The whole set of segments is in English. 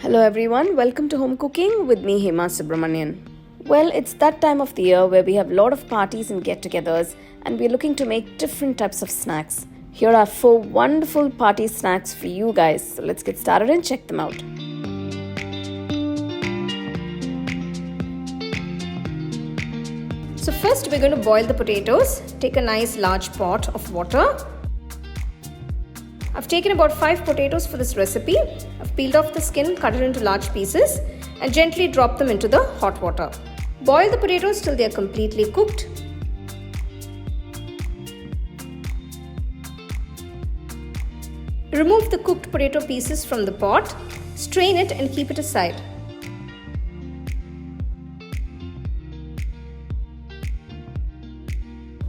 Hello everyone, welcome to Home Cooking with me Hema Subramanian. Well, it's that time of the year where we have a lot of parties and get-togethers and we're looking to make different types of snacks. Here are 4 wonderful party snacks for you guys. So let's get started and check them out. So first we're going to boil the potatoes. Take a nice large pot of water. I've taken about 5 potatoes for this recipe. I've peeled off the skin, cut it into large pieces and gently drop them into the hot water. Boil the potatoes till they are completely cooked. Remove the cooked potato pieces from the pot, strain it and keep it aside.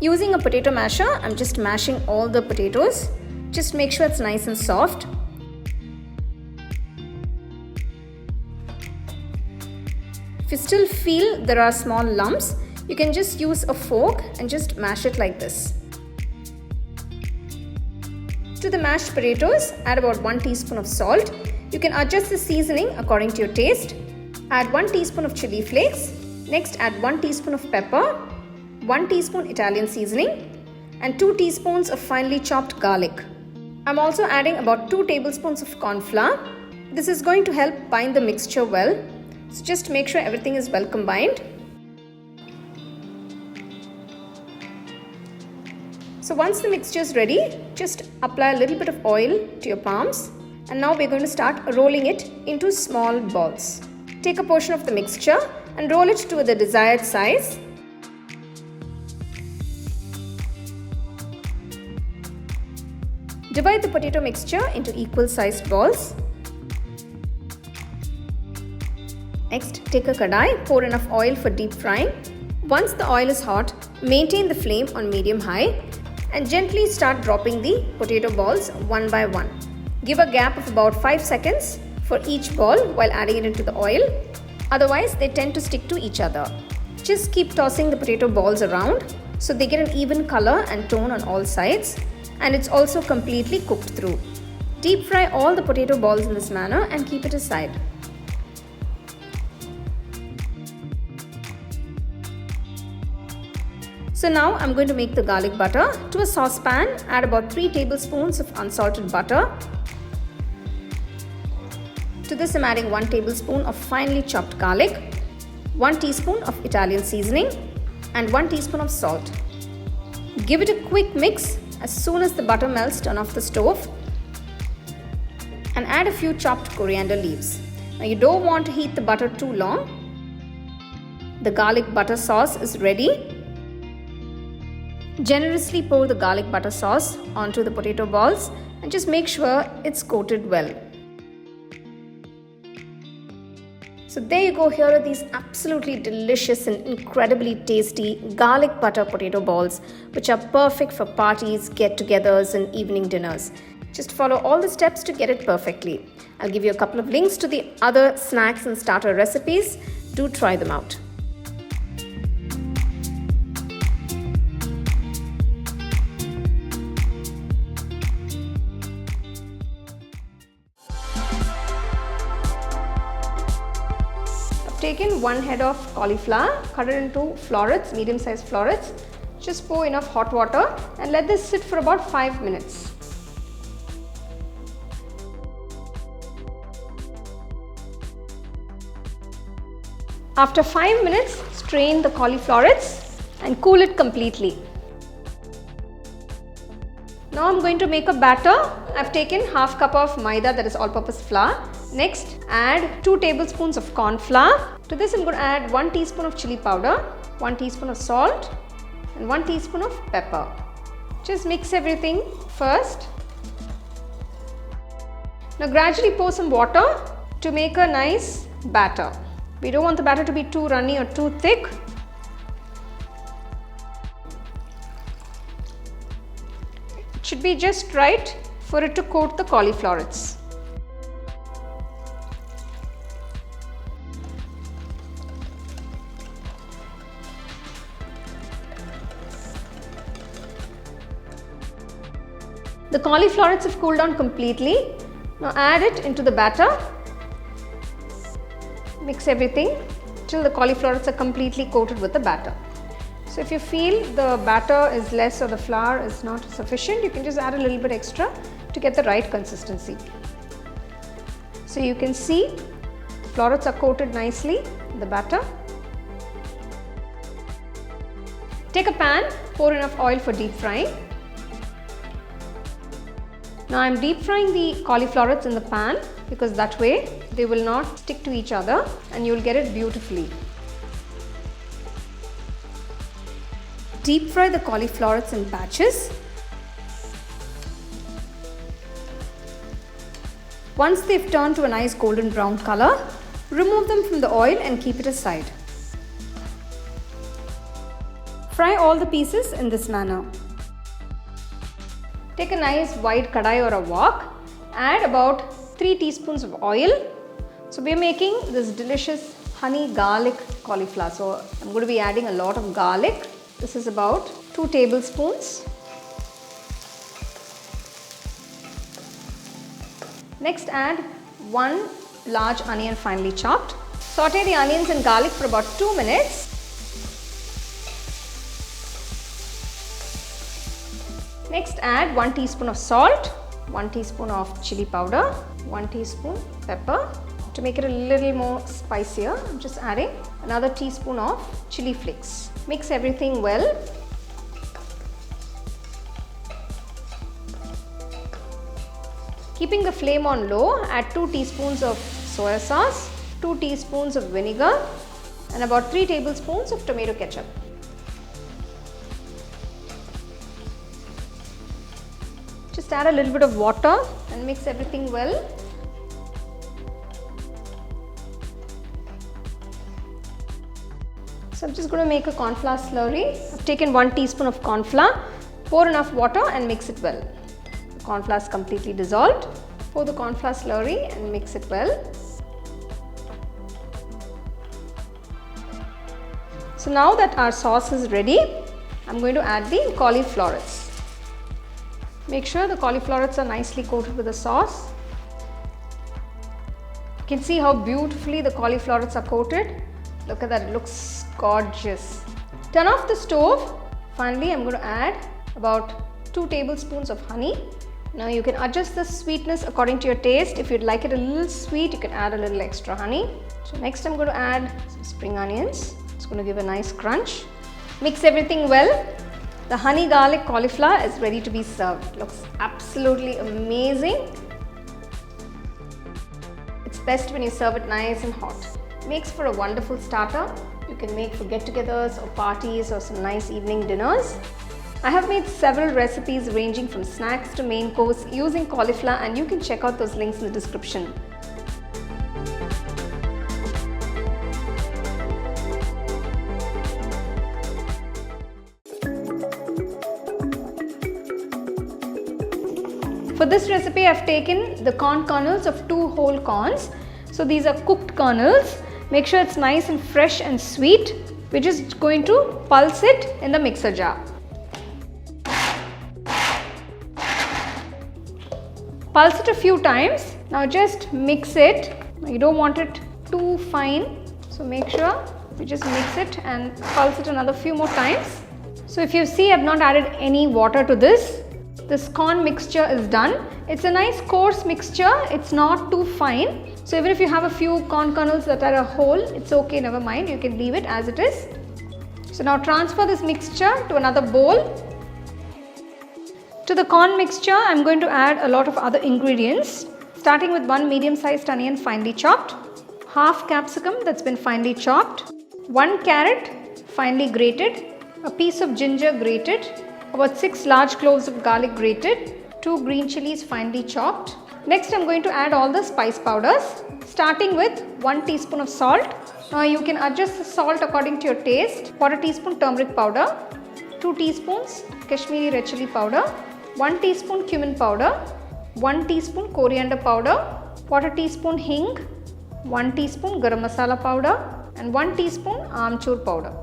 Using a potato masher, I'm just mashing all the potatoes. Just make sure it's nice and soft. If you still feel there are small lumps, you can just use a fork and just mash it like this. To the mashed potatoes, add about 1 teaspoon of salt. You can adjust the seasoning according to your taste. Add 1 teaspoon of chili flakes. Next, add 1 teaspoon of pepper, 1 teaspoon Italian seasoning, and 2 teaspoons of finely chopped garlic. I'm also adding about 2 tablespoons of corn flour. This is going to help bind the mixture well. So just make sure everything is well combined. So once the mixture is ready, just apply a little bit of oil to your palms. And now we're going to start rolling it into small balls. Take a portion of the mixture and roll it to the desired size. Divide the potato mixture into equal sized balls. Next, take a kadai, pour enough oil for deep frying. Once the oil is hot, maintain the flame on medium-high and gently start dropping the potato balls one by one. Give a gap of about 5 seconds for each ball while adding it into the oil. Otherwise, they tend to stick to each other. Just keep tossing the potato balls around so they get an even color and tone on all sides. And it's also completely cooked through. Deep fry all the potato balls in this manner and keep it aside. So now I'm going to make the garlic butter. To a saucepan, add about 3 tablespoons of unsalted butter. To this I'm adding 1 tablespoon of finely chopped garlic, 1 teaspoon of Italian seasoning and 1 teaspoon of salt. Give it a quick mix. As soon as the butter melts, turn off the stove and add a few chopped coriander leaves. Now you don't want to heat the butter too long. The garlic butter sauce is ready. Generously pour the garlic butter sauce onto the potato balls and just make sure it's coated well. So there you go, here are these absolutely delicious and incredibly tasty garlic butter potato balls which are perfect for parties, get-togethers and evening dinners. Just follow all the steps to get it perfectly. I'll give you a couple of links to the other snacks and starter recipes. Do try them out. Taken 1 head of cauliflower, cut it into florets, medium-sized florets. Just pour enough hot water and let this sit for about 5 minutes. After 5 minutes, strain the cauliflowers and cool it completely. Now I'm going to make a batter. I've taken half cup of maida, that is all-purpose flour. Next, add 2 tablespoons of corn flour. To this I'm going to add 1 teaspoon of chili powder, 1 teaspoon of salt and 1 teaspoon of pepper. Just mix everything first. Now gradually pour some water to make a nice batter. We don't want the batter to be too runny or too thick. It should be just right for it to coat the cauliflowers. The cauliflowers have cooled down completely. Now add it into the batter Mix everything till the cauliflowers are completely coated with the batter. So if you feel the batter is less or the flour is not sufficient, you can just add a little bit extra to get the right consistency. So you can see florets are coated nicely in the batter. Take a pan, pour enough oil for deep frying. Now I am deep frying the cauliflowers in the pan because that way they will not stick to each other and you will get it beautifully. Deep fry the cauliflowers in batches. Once they've turned to a nice golden brown color, remove them from the oil and keep it aside. Fry all the pieces in this manner. Take a nice wide kadai or a wok, add about 3 teaspoons of oil. So we are making this delicious honey garlic cauliflower. So I'm going to be adding a lot of garlic. This is about 2 tablespoons. Next add 1 large onion finely chopped. Saute the onions and garlic for about 2 minutes. Next add 1 teaspoon of salt, 1 teaspoon of chilli powder, 1 teaspoon pepper. To make it a little more spicier, I'm just adding another teaspoon of chilli flakes. Mix everything well. Keeping the flame on low, add 2 teaspoons of soya sauce, 2 teaspoons of vinegar and about 3 tablespoons of tomato ketchup. Just add a little bit of water and mix everything well. So I'm just going to make a corn flour slurry. I've taken 1 teaspoon of corn flour, pour enough water and mix it well. The corn flour is completely dissolved. Pour the corn flour slurry and mix it well. So now that our sauce is ready, I'm going to add the cauliflowers. Make sure the cauliflowers are nicely coated with the sauce. You can see how beautifully the cauliflowers are coated. Look at that, it looks gorgeous. Turn off the stove. Finally, I'm going to add about 2 tablespoons of honey. Now you can adjust the sweetness according to your taste. If you'd like it a little sweet, you can add a little extra honey. So next I'm going to add some spring onions. It's going to give a nice crunch. Mix everything well. The honey garlic cauliflower is ready to be served. It looks absolutely amazing. It's best when you serve it nice and hot. Makes for a wonderful starter. You can make for get-togethers or parties or some nice evening dinners. I have made several recipes ranging from snacks to main course using cauliflower and you can check out those links in the description. For this recipe, I've taken the corn kernels of 2 whole corns. So these are cooked kernels. Make sure it's nice and fresh and sweet. We're just going to pulse it in the mixer jar. Pulse it a few times. Now just mix it. You don't want it too fine. So make sure you just mix it and pulse it another few more times. So if you see, I've not added any water to this. This corn mixture is done. It's a nice coarse mixture. It's not too fine. So even if you have a few corn kernels that are a whole, it's okay, never mind. You can leave it as it is. So now transfer this mixture to another bowl. To the corn mixture, I'm going to add a lot of other ingredients. Starting with 1 medium-sized onion finely chopped, half capsicum that's been finely chopped, 1 carrot finely grated, a piece of ginger grated, about 6 large cloves of garlic grated, 2 green chilies finely chopped. Next I'm going to add all the spice powders, starting with 1 teaspoon of salt. Now you can adjust the salt according to your taste. 1/4 teaspoon turmeric powder, 2 teaspoons Kashmiri red chilli powder, 1 teaspoon cumin powder, 1 teaspoon coriander powder, 1/4 teaspoon hing, 1 teaspoon garam masala powder and 1 teaspoon amchur powder.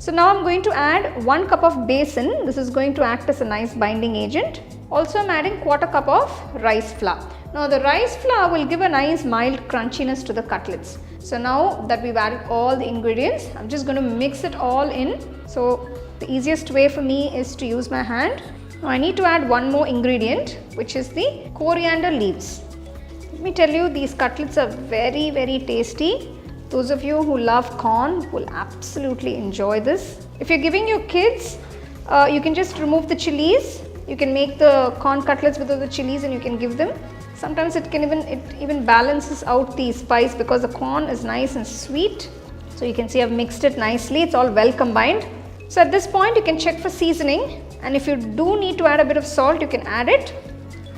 So now I'm going to add 1 cup of besan. This is going to act as a nice binding agent. Also I'm adding 1/4 cup of rice flour. Now the rice flour will give a nice mild crunchiness to the cutlets. So now that we've added all the ingredients, I'm just going to mix it all in. So the easiest way for me is to use my hand. Now I need to add one more ingredient, which is the coriander leaves. Let me tell you, these cutlets are very, very tasty. Those of you who love corn will absolutely enjoy this. If you're giving your kids, you can just remove the chilies. You can make the corn cutlets without the chilies and you can give them. Sometimes it even balances out the spice because the corn is nice and sweet. So you can see I've mixed it nicely. It's all well combined. So at this point you can check for seasoning, and if you do need to add a bit of salt, you can add it.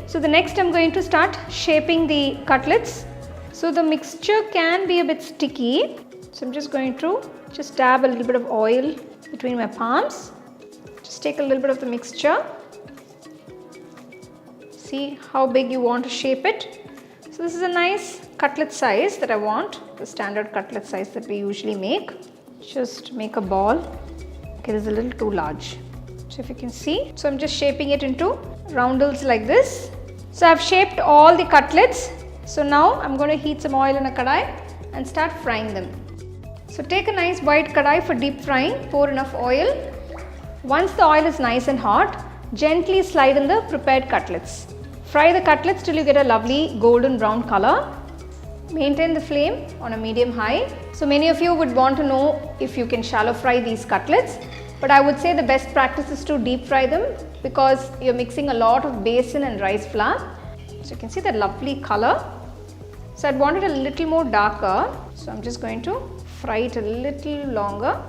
So the next I'm going to start shaping the cutlets. So the mixture can be a bit sticky. So I'm just going to dab a little bit of oil between my palms. Just take a little bit of the mixture. See how big you want to shape it. So this is a nice cutlet size that I want, the standard cutlet size that we usually make. Just make a ball. Okay, this is a little too large. So if you can see, so I'm just shaping it into roundels like this. So I've shaped all the cutlets. So now I'm going to heat some oil in a kadai and start frying them. So take a nice white kadai for deep frying, pour enough oil. Once the oil is nice and hot, gently slide in the prepared cutlets. Fry the cutlets till you get a lovely golden brown color. Maintain the flame on a medium high. So many of you would want to know if you can shallow fry these cutlets, but I would say the best practice is to deep fry them because you're mixing a lot of besan and rice flour. So you can see the lovely color. So I'd want it a little more darker, so I'm just going to fry it a little longer.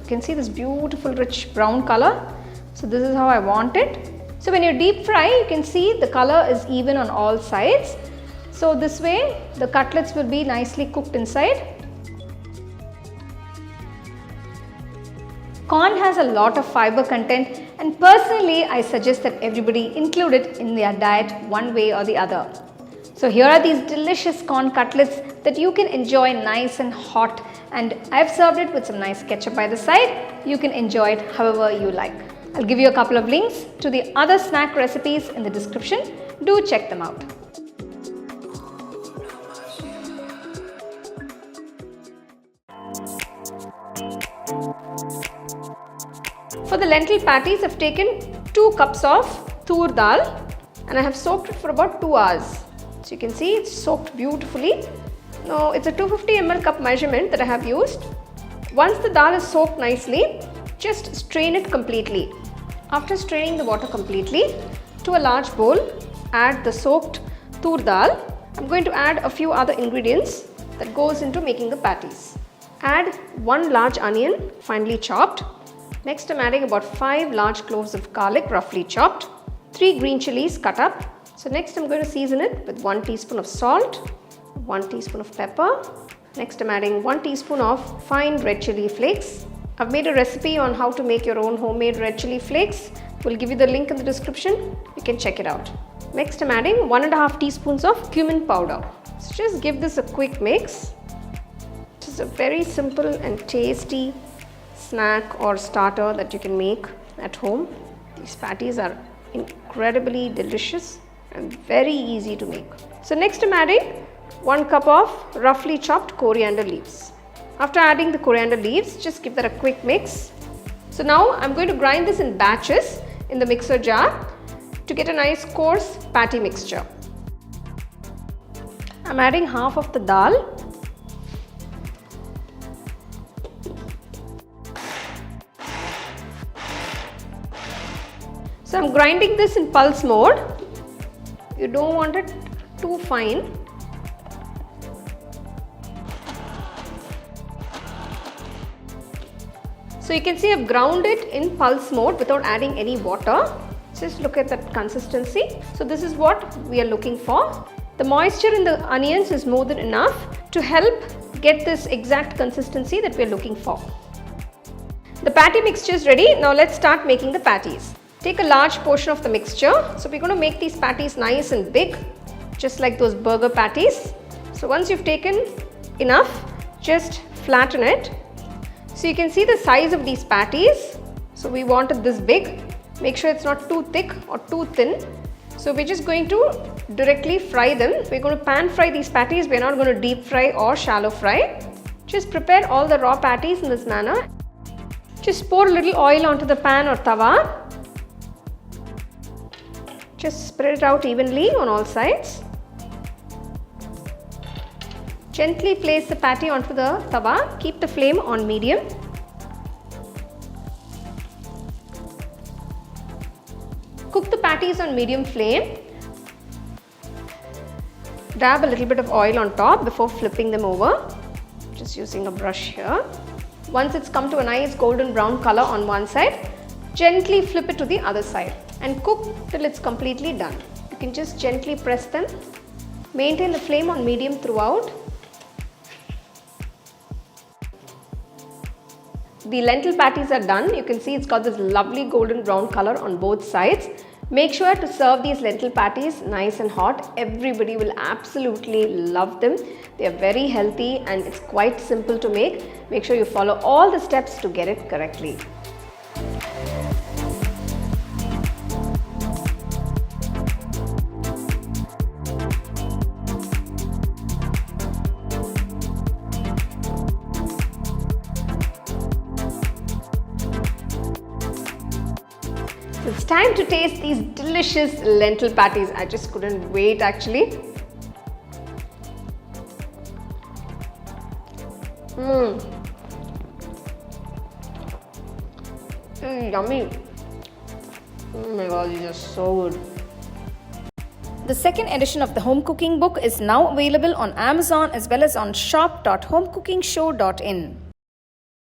You can see this beautiful rich brown color. So this is how I want it. So when you deep fry, you can see the color is even on all sides. So this way the cutlets will be nicely cooked inside. Corn has a lot of fiber content, and personally I suggest that everybody include it in their diet one way or the other. So here are these delicious corn cutlets that you can enjoy nice and hot, and I've served it with some nice ketchup by the side. You can enjoy it however you like. I'll give you a couple of links to the other snack recipes in the description. Do check them out. For the lentil patties, I've taken 2 cups of tur dal and I have soaked it for about 2 hours. So you can see it's soaked beautifully. Now it's a 250 ml cup measurement that I have used. Once the dal is soaked nicely, just strain it completely. After straining the water completely, to a large bowl, add the soaked tur dal. I'm going to add a few other ingredients that goes into making the patties. Add 1 large onion, finely chopped. Next I'm adding about 5 large cloves of garlic, roughly chopped. 3 green chilies cut up. So next I'm going to season it with 1 teaspoon of salt, 1 teaspoon of pepper. Next I'm adding 1 teaspoon of fine red chili flakes. I've made a recipe on how to make your own homemade red chili flakes. We'll give you the link in the description. You can check it out. Next I'm adding 1.5 teaspoons of cumin powder. So just give this a quick mix. This is a very simple and tasty snack or starter that you can make at home. These patties are incredibly delicious and very easy to make. So next I'm adding 1 cup of roughly chopped coriander leaves. After adding the coriander leaves, just give that a quick mix. So now I'm going to grind this in batches in the mixer jar to get a nice coarse patty mixture. I'm adding half of the dal. So I'm grinding this in pulse mode. You don't want it too fine. So you can see I've ground it in pulse mode without adding any water. Just look at that consistency. So this is what we are looking for. The moisture in the onions is more than enough to help get this exact consistency that we are looking for. The patty mixture is ready. Now let's start making the patties. Take a large portion of the mixture. So we're going to make these patties nice and big, just like those burger patties. So once you've taken enough, just flatten it. So you can see the size of these patties. So we want it this big. Make sure it's not too thick or too thin. So we're just going to directly fry them. We're going to pan fry these patties. We're not going to deep fry or shallow fry. Just prepare all the raw patties in this manner. Just pour a little oil onto the pan or tawa. Just spread it out evenly on all sides. Gently place the patty onto the tawa. Keep the flame on medium. Cook the patties on medium flame. Dab a little bit of oil on top before flipping them over. Just using a brush here. Once it's come to a nice golden brown color on one side, gently flip it to the other side and cook till it's completely done. You can just gently press them. Maintain the flame on medium throughout. The lentil patties are done. You can see it's got this lovely golden brown color on both sides. Make sure to serve these lentil patties nice and hot. Everybody will absolutely love them. They are very healthy and it's quite simple to make. Make sure you follow all the steps to get it correctly. It's time to taste these delicious lentil patties. I just couldn't wait actually. Yummy. Oh my god, these are so good. The second edition of the home cooking book is now available on Amazon as well as on shop.homecookingshow.in.